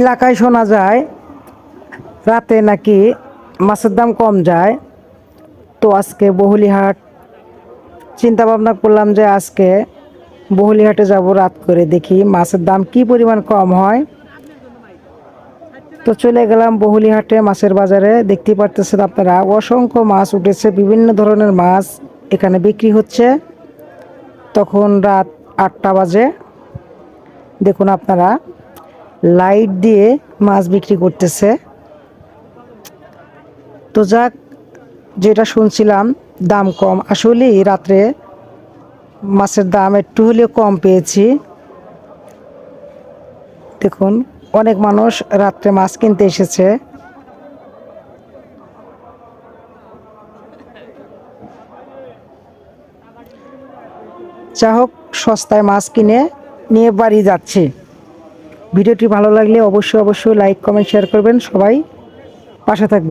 এলাকায় শোনা যায় রাতে নাকি মাছের দাম কম যায়। তো আজকে বহুলিহাট চিন্তা ভাবনা করলাম যে আজকে বহুলিহাটে যাব, রাত করে দেখি মাছের দাম কি পরিমাণ কম হয়। তো চলে গেলাম বহুলিহাটে মাছের বাজারে। দেখতে পারতেছেন আপনারা অসংখ্য মাছ উঠেছে, বিভিন্ন ধরনের মাছ এখানে বিক্রি হচ্ছে। তখন রাত 8টা বাজে। দেখুন আপনারা লাইট দিয়ে মাছ বিক্রি করতেছে। তো যাক, যেটা শুনছিলাম দাম কম, আসলেই রাত্রে মাছের দাম একটু হলেও কম পেয়েছি। দেখুন অনেক মানুষ রাত্রে মাছ কিনতে এসেছে। যা হোক, সস্তায় মাছ কিনে নিয়ে বাড়ি যাচ্ছি। ভিডিওটি ভালো লাগলে অবশ্যই লাইক কমেন্ট শেয়ার করবেন, সবাই পাশে থাকবেন।